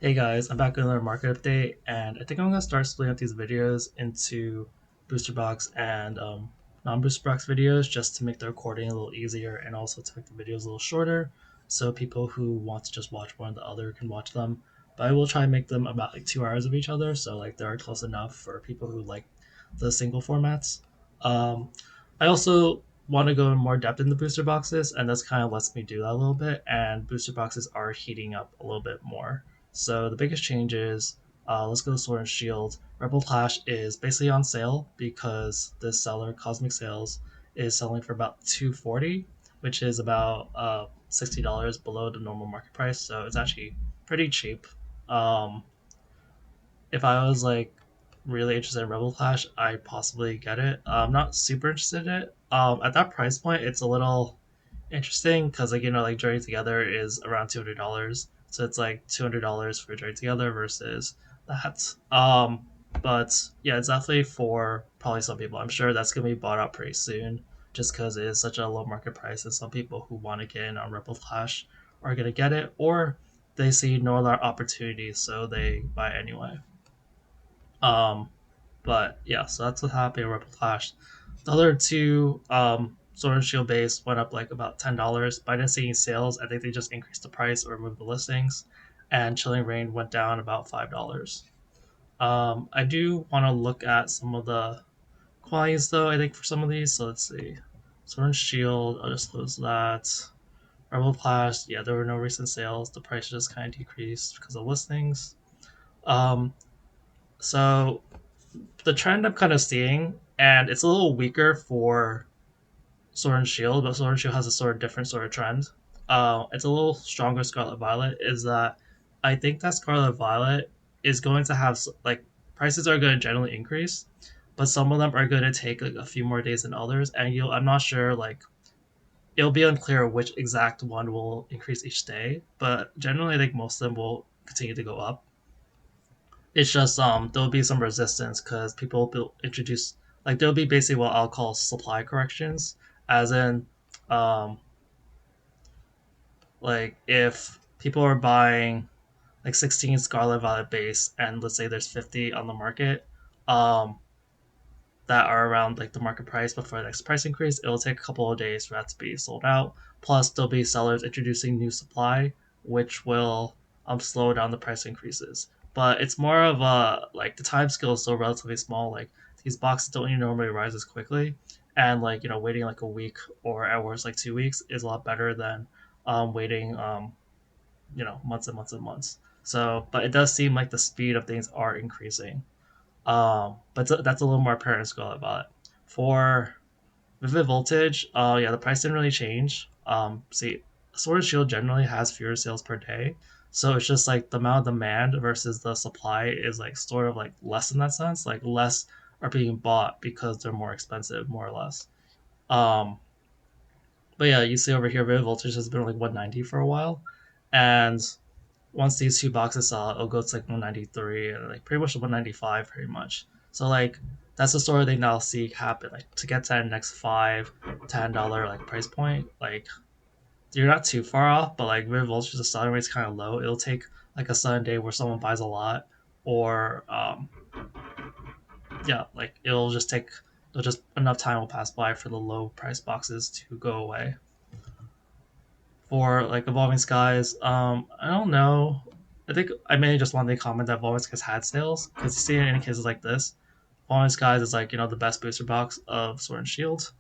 Hey guys, I'm back with another market update, and I think I'm gonna start splitting up these videos into booster box and non-booster box videos just to make the recording a little easier and also to make the videos a little shorter, so people who want to just watch one or the other can watch them. But I will try and make them about like 2 hours of each other, so like they're close enough for people who like the single formats. Um, I also want to go in more depth in the booster boxes, and this kind of lets me do that a little bit. And booster boxes are heating up a little bit more. So the biggest change is let's go to Sword and Shield. Rebel Clash is basically on sale because this seller, Cosmic Sales, is selling for about 240, which is about $60 below the normal market price. So it's actually pretty cheap. Um, if I was like really interested in Rebel Clash, I'd possibly get it. I'm not super interested in it. At that price point, it's a little interesting because like Journey Together is around $200, so it's like $200 for Journey Together versus that. But yeah, it's definitely for probably some people. I'm sure that's gonna be bought out pretty soon, just because it is such a low market price, and some people who want to get in on Rebel Clash are gonna get it, or they see no other opportunities, so they buy it anyway. Um, but yeah, so that's what happened in Rebel Clash. The other two Sword and Shield base went up like about $10, but I didn't see any sales. I think they just increased the price or removed the listings. And Chilling Reign went down about $5. I do want to look at some of the qualities though, I think, for some of these. So let's see. Sword and Shield, I'll just close that. Rebel Clash, yeah, there were no recent sales. The price just kind of decreased because of listings. Um, so the trend I'm kind of seeing, and it's a little weaker for Sword and Shield, but Sword and Shield has a sort of different sort of trend. It's a little stronger Scarlet Violet. Is that I think that Scarlet Violet is going to have like prices are going to generally increase, but some of them are going to take like a few more days than others, and I'm not sure like it'll be unclear which exact one will increase each day, but generally I think most of them will continue to go up. It's just there'll be some resistance because people will introduce like there'll be basically what I'll call supply corrections, as in um like if people are buying like 16 Scarlet Violet base and let's say there's 50 on the market, um that are around like the market price before the next price increase, it'll take a couple of days for that to be sold out. Plus, there'll be sellers introducing new supply, which will slow down the price increases. But it's more of a like the time scale is still relatively small. Like these boxes don't normally rise as quickly, and like waiting like a week or at worst like 2 weeks is a lot better than waiting months and months and months. So, but it does seem like the speed of things are increasing. But that's a little more apparent in Scarlet Violet. For Vivid Voltage, yeah, the price didn't really change. See, Sword and Shield generally has fewer sales per day, so it's just like the amount of demand versus the supply is like sort of like less in that sense. Like less are being bought because they're more expensive, more or less. Um, but yeah, you see over here, Vivid Voltage has been like 190 for a while, and once these two boxes sell, it'll go to like 193 and like pretty much 195 pretty much. So like that's the sort of thing that I'll see happen. Like to get to that next $5-10 like price point, like you're not too far off, but like River Vulture's the selling rate's kind of low. It'll take like a sudden day where someone buys a lot, or yeah, like it'll just enough time will pass by for the low price boxes to go away. For like Evolving Skies, I don't know. I think I mainly just wanted to comment that Evolving Skies had sales because you see in any cases like this, Evolving Skies is like the best booster box of Sword and Shield.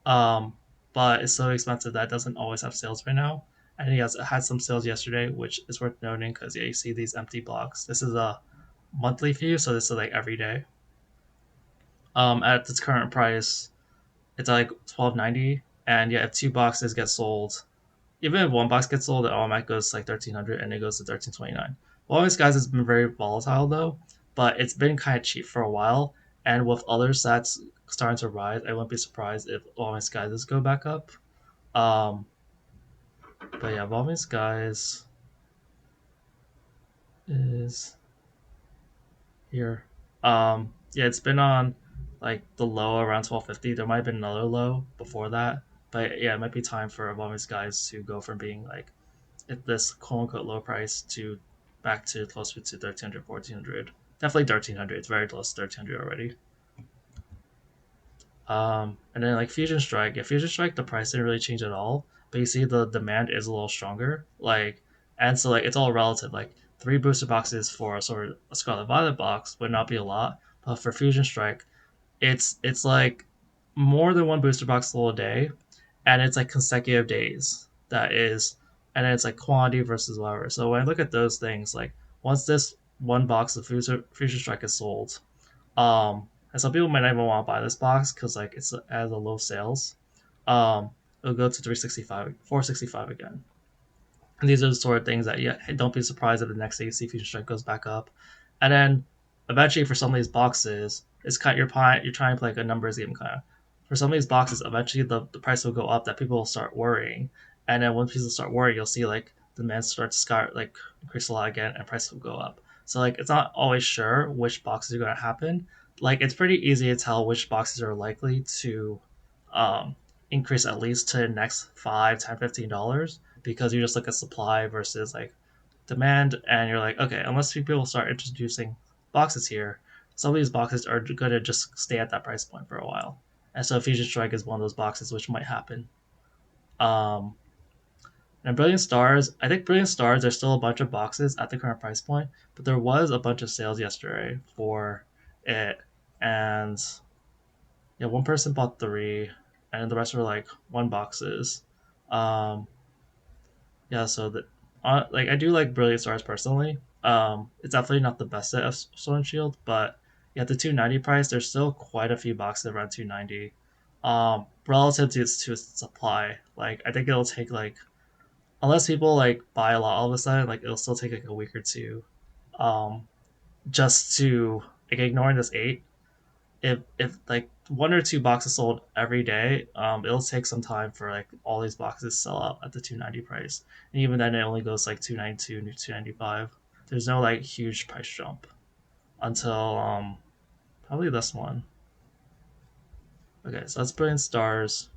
Um, but it's so expensive that it doesn't always have sales right now. And he has had some sales yesterday, which is worth noting because yeah, you see these empty blocks. This is a monthly fee, so this is like every day. At its current price, it's like 12.90, and yeah, if two boxes get sold, even if one box gets sold, it automatically goes to like 1300 and it goes to 1329. Well, Always Guys has been very volatile though, but it's been kind of cheap for a while. And with other sets starting to rise, I wouldn't be surprised if Always Skies go back up. Um, but yeah, Always Guys is here. Yeah, it's been on like the low around 1250. There might have been another low before that, but yeah, it might be time for Always Guys to go from being like at this quote unquote low price to back to closer to 1300, 1400. Definitely 1300. It's very close to 1300 already. And then like Fusion Strike, yeah, Fusion Strike, the price didn't really change at all, but you see the demand is a little stronger. Like, and so like it's all relative. Like three booster boxes for a sort of a Scarlet Violet box would not be a lot, but for Fusion Strike, it's like more than one booster box a day, and it's like consecutive days. That is, and then it's like quantity versus whatever. So when I look at those things, like once this one box of Fusion Strike is sold, and some people might not even want to buy this box because like it's at a low sales. It'll go to 365, 465 again. And these are the sort of things that, yeah, don't be surprised if the next day you see Future Strike goes back up. And then eventually for some of these boxes, it's kind of you're trying to play like a numbers game kind of. For some of these boxes, eventually the price will go up that people will start worrying. And then when people start worrying, you'll see like the demand starts to increase a lot again and price will go up. So like it's not always sure which boxes are going to happen. Like it's pretty easy to tell which boxes are likely to um, increase at least to the next 5, 10, $15 because you just look at supply versus like demand, and you're like, okay, unless people start introducing boxes here, some of these boxes are going to just stay at that price point for a while. And so Fusion Strike is one of those boxes which might happen. Um, and Brilliant Stars, I think Brilliant Stars, there's still a bunch of boxes at the current price point, but there was a bunch of sales yesterday for it. And yeah, one person bought three, and the rest were like one boxes. Um, Yeah, so like I do like Brilliant Stars personally. It's definitely not the best set of Sword and Shield, but yeah, the 290 price, there's still quite a few boxes around 290. Relative to its supply, like I think it'll take like unless people like buy a lot all of a sudden, like it'll still take like a week or two, um, just to like ignoring this eight if like one or two boxes sold every day, it'll take some time for like all these boxes to sell out at the 290 price, and even then it only goes like 292 to 295. There's no like huge price jump until probably this one. Okay, so that's Brilliant Stars,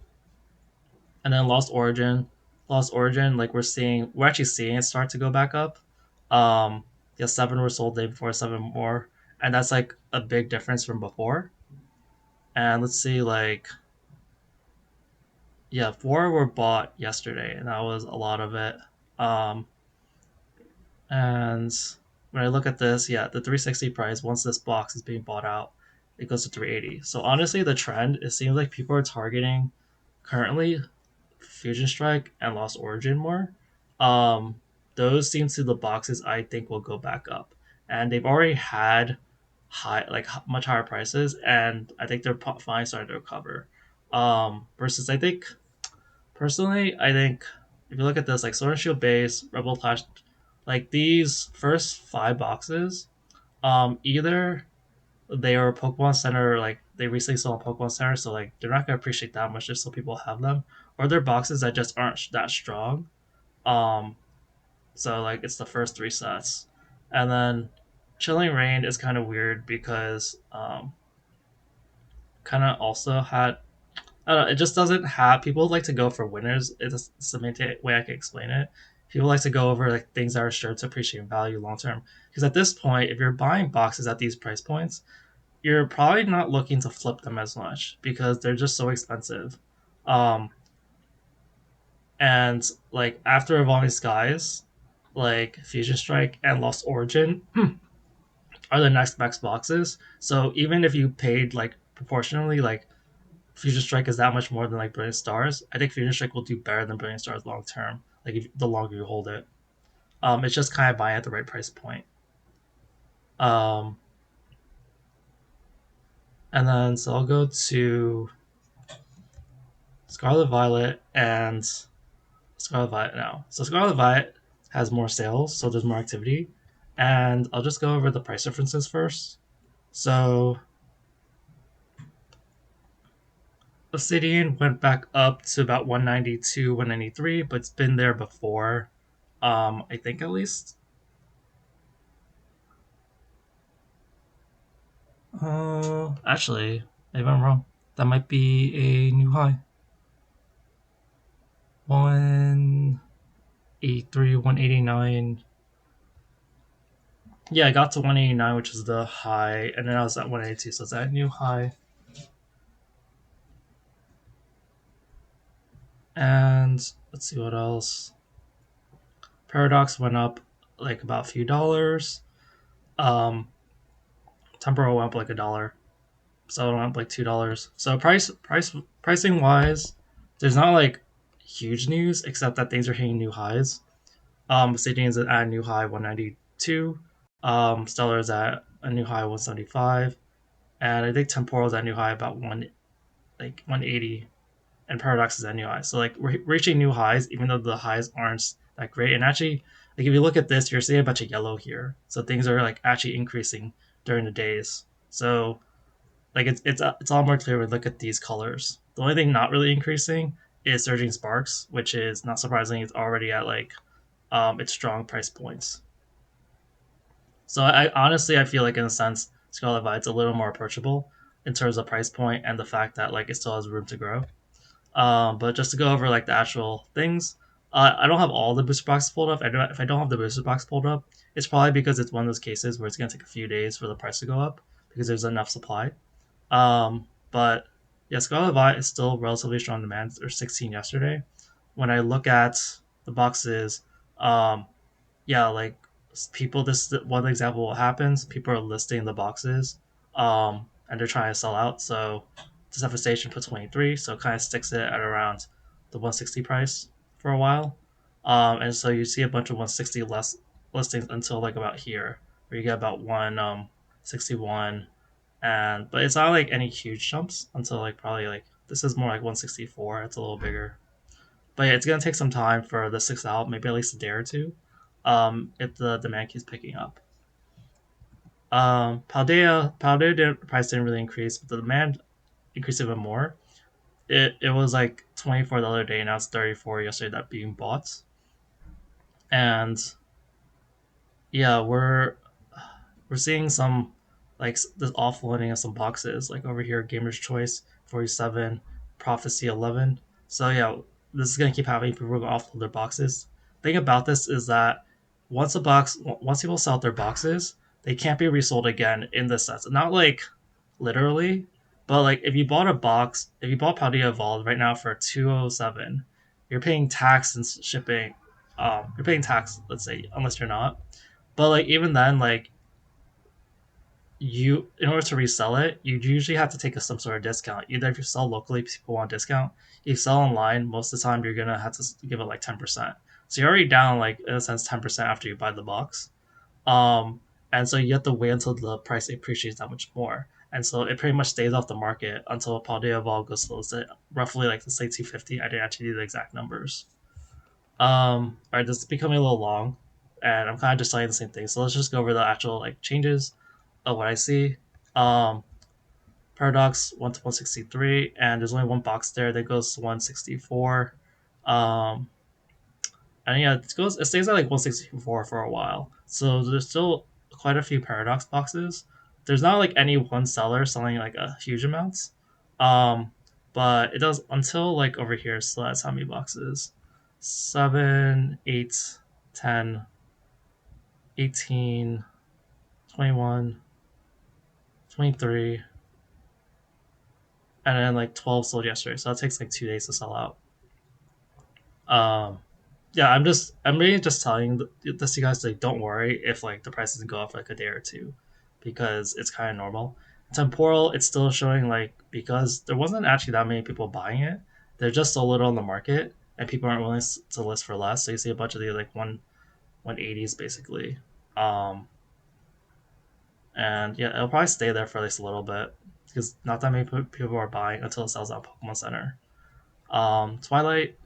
and then Lost Origin. Lost Origin, like we're actually seeing it start to go back up. Yeah, seven were sold the day before, seven more, and that's like a big difference from before. And let's see, like yeah, four were bought yesterday, and that was a lot of it. Um, and when I look at this, yeah, the 360 price once this box is being bought out, it goes to 380. So honestly, the trend it seems like people are targeting currently Fusion Strike and Lost Origin more. Um, those seem to the boxes I think will go back up, and they've already had much higher prices, and I think they're finally starting to recover. Versus I think Personally, I think if you look at this, like Sword and Shield base, Rebel Flash, like these first five boxes, either they are Pokemon Center, like they recently sold Pokemon Center, so like they're not gonna appreciate that much just so people have them, or they're boxes that just aren't that strong. Um, so like it's the first three sets, and then Chilling Rain is kind of weird because kind of also had I don't know. It just doesn't have. People like to go for winners. It's the main way I can explain it. People like to go over like things that are sure to appreciate value long term. Because at this point, if you're buying boxes at these price points, you're probably not looking to flip them as much because they're just so expensive. Um, and like after Evolving Skies, like Fusion Strike and Lost Origin are the next best boxes. So even if you paid like proportionally like Fusion Strike is that much more than like Brilliant Stars, I think Fusion Strike will do better than Brilliant Stars long term. Like if, the longer you hold it, it's just kind of buying at the right price point. Um, and then so I'll go to Scarlet Violet and Scarlet Violet now. So Scarlet Violet has more sales, so there's more activity, and I'll just go over the price differences first. So Obsidian went back up to about 192, 193, but it's been there before. I think at least. Actually, maybe I'm wrong. That might be a new high. 183, 189. Yeah, I got to 189, which is the high, and then I was at 182, so it's at a new high. And let's see what else. Paradox went up like about a few dollars. Um, Temporal went up like $1. So it went up like $2. So pricing wise, there's not like huge news except that things are hitting new highs. Obsidian is at a new high 192. Stellar is at a new high 175, and I think Temporal is at a new high about 180, and Paradox is at new highs. So like we're reaching new highs, even though the highs aren't that great. And actually, like if you look at this, you're seeing a bunch of yellow here. So things are like actually increasing during the days. So like it's all more clear when we look at these colors. The only thing not really increasing is Surging Sparks, which is not surprising. It's already at like its strong price points. So I honestly I feel like in a sense Scarlet Vite's a little more approachable in terms of price point and the fact that like it still has room to grow. But just to go over like the actual things, I don't have all the booster boxes pulled up. If I don't have the booster box pulled up, it's probably because it's one of those cases where it's gonna take a few days for the price to go up because there's enough supply. But yeah, Scarlet Violet is still relatively strong demand. There's 16 yesterday. When I look at the boxes, um, yeah, like people, this is one example of what happens. People are listing the boxes, and they're trying to sell out. So this station put 23, so it kind of sticks it at around the 160 price for a while. And so you see a bunch of 160 less listings until like about here, where you get about 161, and but it's not like any huge jumps until like probably like this is more like 164. It's a little bigger, but yeah, it's gonna take some time for the 6 out, maybe at least a day or two, if the demand keeps picking up. Paldea price didn't really increase, but the demand increased even more. It was like 24 the other day, and now it's 34 yesterday that being bought, and yeah, we're seeing some like this offloading of some boxes like over here Gamer's Choice 47, Prophecy 11. So yeah, this is going to keep happening. People are going to offload their boxes. The thing about this is that once people sell their boxes, they can't be resold again in this sense, not like literally, but like if you bought Paldea Evolved right now for 207, you're paying tax and shipping. You're paying tax, let's say, unless you're not, but like even then, like you in order to resell it, you usually have to take some sort of discount. Either if you sell locally, people want a discount. If you sell online, most of the time you're gonna have to give it like 10%. So you're already down like in a sense 10% after you buy the box. Um, and so you have to wait until the price appreciates that much more. And so it pretty much stays off the market until Paldea Vol goes to roughly like let's say 250. I didn't actually do the exact numbers. All right, this is becoming a little long, and I'm kind of just saying the same thing. So let's just go over the actual like changes of what I see. Um, Paradox went to 163, and there's only one box there that goes to 164. Um, and yeah, it stays at like 164 for a while. So there's still quite a few Paradox boxes. There's not like any one seller selling like a huge amounts. Um, but it does until like over here. So that's how many boxes? 7, 8, 10, 18, 21, 23, and then like 12 sold yesterday. So that takes like 2 days to sell out. Um, yeah, I'm really just telling this to you guys like don't worry if like the price doesn't go up for like a day or two, because it's kind of normal. Temporal, it's still showing like because there wasn't actually that many people buying it. They're just so little on the market, and people aren't willing to list for less. So you see a bunch of the like 180s basically. Um, and yeah, it'll probably stay there for at least a little bit because not that many people are buying until it sells out Pokemon Center. Twilight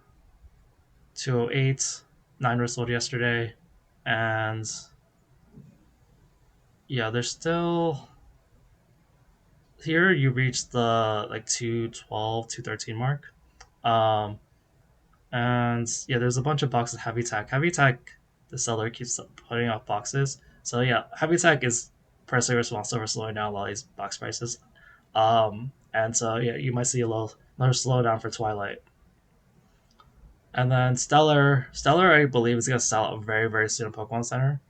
208, 9 were sold yesterday, and yeah, there's still here you reach the like 212, 213 mark. Um, and yeah, there's a bunch of boxes of Heavy Tech. Heavy Tech, the seller keeps putting out boxes. So yeah, Heavy Tech is personally responsible for slowing down a lot of these box prices. And so yeah, you might see a little another slowdown for Twilight. And then Stellar, I believe is gonna sell out very very soon in Pokemon Center.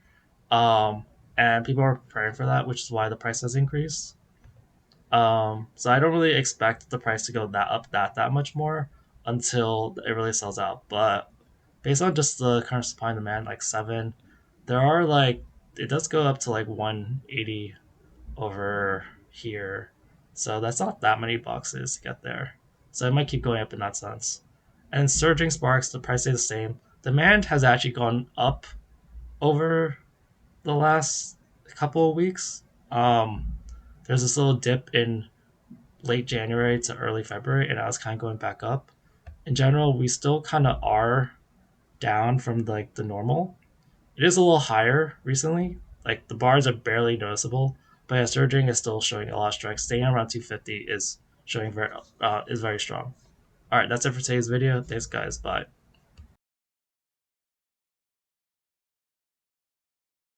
Um, and people are preparing for that, which is why the price has increased. So I don't really expect the price to go that much more until it really sells out. But based on just the current supply and demand, like seven, there are like it does go up to like 180 over here. So that's not that many boxes to get there. So it might keep going up in that sense. And surging sparks, the price is the same. Demand has actually gone up over the last couple of weeks. There's this little dip in late January to early February, and I was kind of going back up. In general, we still kind of are down from like the normal. It is a little higher recently. Like the bars are barely noticeable, but yeah, surging is still showing a lot of strength. Staying around 250 is showing very is very strong. All right, that's it for today's video. Thanks, guys. Bye.